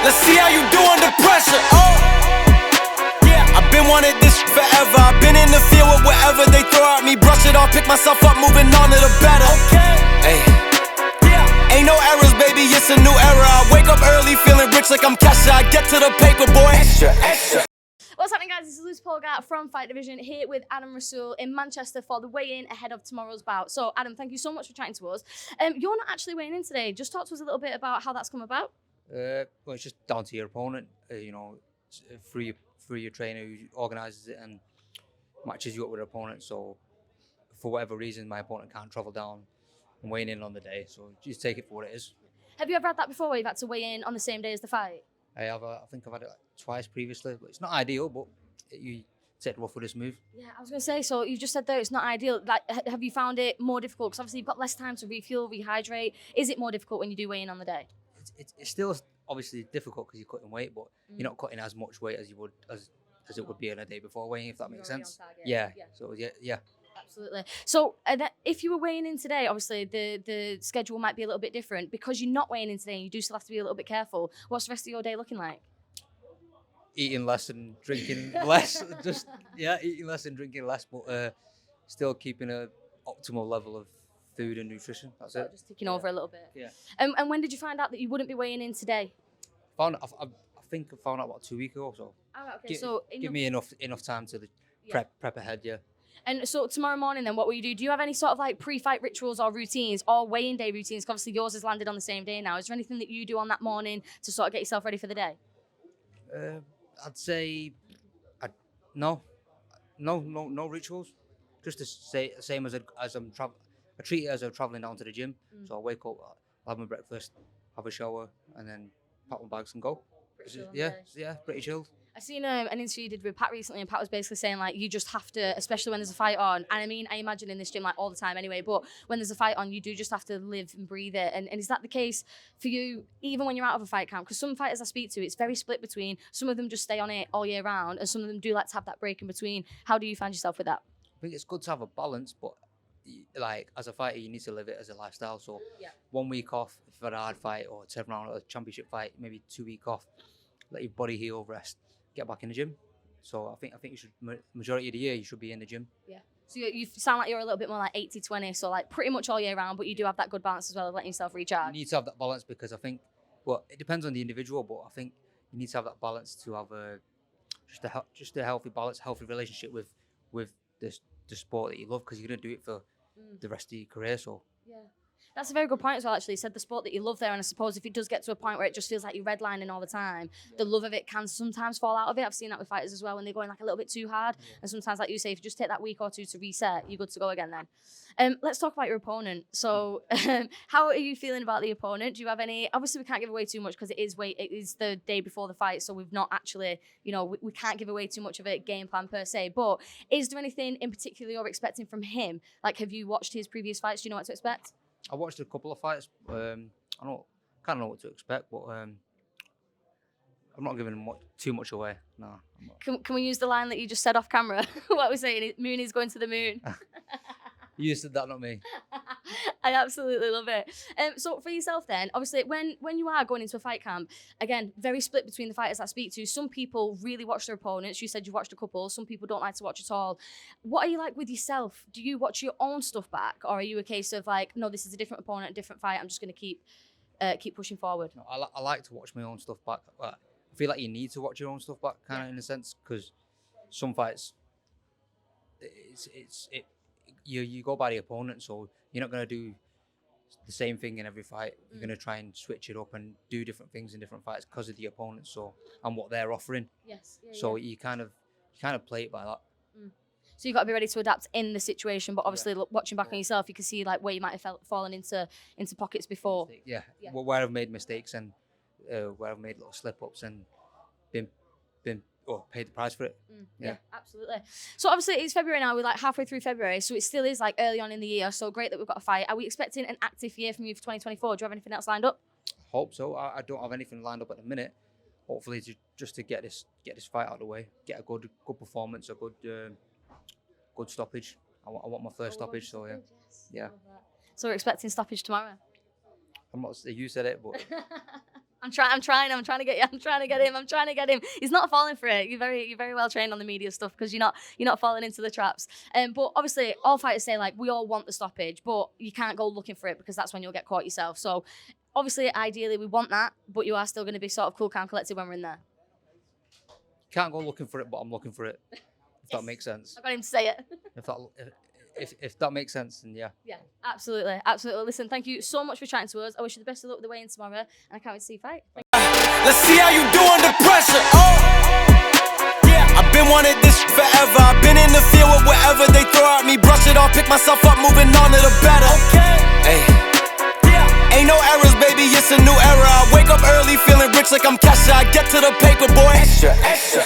Let's see how you do under pressure. Oh, yeah, I've been wanting this forever. I've been in the field with whatever they throw at me. Brush it off, pick myself up, moving on to the better. Hey, yeah, ain't no errors, baby, it's a new era. I wake up early, feeling rich like I'm Kesha. I get to the paper, boy. Extra, extra. What's happening, guys? This is Polgar from Fight Division here with Adam Rasool in Manchester for the weigh-in ahead of tomorrow's bout. So, Adam, thank you so much for chatting to us. You're not actually weighing in today. Just talk to us a little bit about how that's come about. Well, it's just down to your opponent. You know, through your trainer who organises it and matches you up with an opponent. So, for whatever reason, my opponent can't travel down and weighing in on the day. So, just take it for what it is. Have you ever had that before, where you've had to weigh in on the same day as the fight? I think I've had it like twice previously. But it's not ideal, but you take the rough with this move. Yeah, I was going to say, so you just said there it's not ideal. Like, have you found it more difficult? Because obviously you've got less time to refuel, rehydrate. Is it more difficult when you do weigh in on the day? It's still obviously difficult because you're cutting weight, but you're not cutting as much weight as you would as it would be on a day before weighing, if that makes sense. Yeah. So yeah. Absolutely. So if you were weighing in today, obviously the schedule might be a little bit different. Because you're not weighing in today and you do still have to be a little bit careful, what's the rest of your day looking like? Eating less and drinking less. Eating less and drinking less, but still keeping a optimal level of food and nutrition. That's it. Just ticking over a little bit. Yeah. And when did you find out that you wouldn't be weighing in today? I think I found out about 2 weeks ago. So. Oh, okay. So give me enough time to prep ahead. Yeah. And so tomorrow morning, then, what will you do? Do you have any sort of like pre-fight rituals or routines or weigh-in day routines? 'Cause obviously yours has landed on the same day now. Is there anything that you do on that morning to sort of get yourself ready for the day? I'd say no rituals. Just the same as I'm traveling. I treat it as I'm traveling down to the gym. So I wake up, I'll have my breakfast, have a shower, and then pack my bags and go. Pretty chilled. I seen an interview you did with Pat recently, and Pat was basically saying like you just have to, especially when there's a fight on. And I mean, I imagine in this gym like all the time anyway. But when there's a fight on, you do just have to live and breathe it. And is that the case for you, even when you're out of a fight camp? Because some fighters I speak to, it's very split between. Some of them just stay on it all year round, and some of them do like to have that break in between. How do you find yourself with that? I think it's good to have a balance, but like as a fighter, you need to live it as a lifestyle. So 1 week off if you've had a hard fight, or 10 round or a championship fight, maybe 2 weeks off. Let your body heal, rest, get back in the gym. So I think you should, majority of the year you should be in the gym. Yeah. So you sound like you're a little bit more like 80-20, so like pretty much all year round, but you do have that good balance as well of letting yourself recharge. You need to have that balance because I think, well, it depends on the individual, but I think you need to have that balance to have just a healthy balance, healthy relationship with the sport that you love, because you're going to do it for the rest of your career. So yeah. That's a very good point as well, actually. You said the sport that you love there, and I suppose if it does get to a point where it just feels like you're redlining all the time, the love of it can sometimes fall out of it. I've seen that with fighters as well, when they're going like a little bit too hard. And sometimes, like you say, if you just take that week or two to reset, you're good to go again then. Let's talk about your opponent. So how are you feeling about the opponent? Do you have any, obviously we can't give away too much because it is the day before the fight, so we've not actually, we can't give away too much of a game plan per se, but is there anything in particular you're expecting from him? Like, have you watched his previous fights? Do you know what to expect? I watched a couple of fights. I kind of know what to expect, but I'm not giving too much away. No. Can we use the line that you just said off camera? What we're saying, moon is going to the moon. You said that, not me. I absolutely love it. So for yourself then, obviously when you are going into a fight camp, again, very split between the fighters I speak to. Some people really watch their opponents. You said you watched a couple. Some people don't like to watch at all. What are you like with yourself? Do you watch your own stuff back? Or are you a case of like, no, this is a different opponent, a different fight. I'm just going to keep pushing forward? No, I like to watch my own stuff back. I feel like you need to watch your own stuff back, kind of in a sense, because some fights, you go by the opponent, so you're not going to do the same thing in every fight. You're going to try and switch it up and do different things in different fights because of the opponent, so, and what they're offering. Yes. Yeah, so you kind of play it by that. So you've got to be ready to adapt in the situation, but obviously watching back on yourself, you can see like where you might have fallen into pockets before. Yeah. Where I've made mistakes and where I've made little slip-ups and been paid the price for it. Yeah, absolutely. So obviously it's February now, we're like halfway through February, so it still is like early on in the year, so great that we've got a fight. Are we expecting an active year from you for 2024? Do you have anything else lined up? Hope so. I don't have anything lined up at the minute. Hopefully to get this fight out of the way, get a good performance, a good stoppage. I want my first stoppage, so yeah. Yes. Yeah. So we're expecting stoppage tomorrow? I'm not, you said it, but I'm trying to get you. I'm trying to get him. He's not falling for it. You're very well trained on the media stuff because you're not falling into the traps. But obviously, all fighters say like we all want the stoppage, but you can't go looking for it because that's when you'll get caught yourself. So obviously, ideally, we want that, but you are still going to be sort of cool, calm, collected when we're in there. Can't go looking for it, but I'm looking for it. If that makes sense. I got him to say it. If that makes sense, then yeah. Yeah, absolutely. Listen, thank you so much for chatting to us. I wish you the best of luck with the weigh-in tomorrow, and I can't wait to see you fight. Let's see how you do under pressure. Yeah, I've been wanting this forever. I've been in the field with whatever they throw at me. Brush it off, pick myself up, moving on to the better. Hey. Ain't no errors, baby, it's a new era. I wake up early, feeling rich like I'm Kesha. I get to the paper, boy. Extra.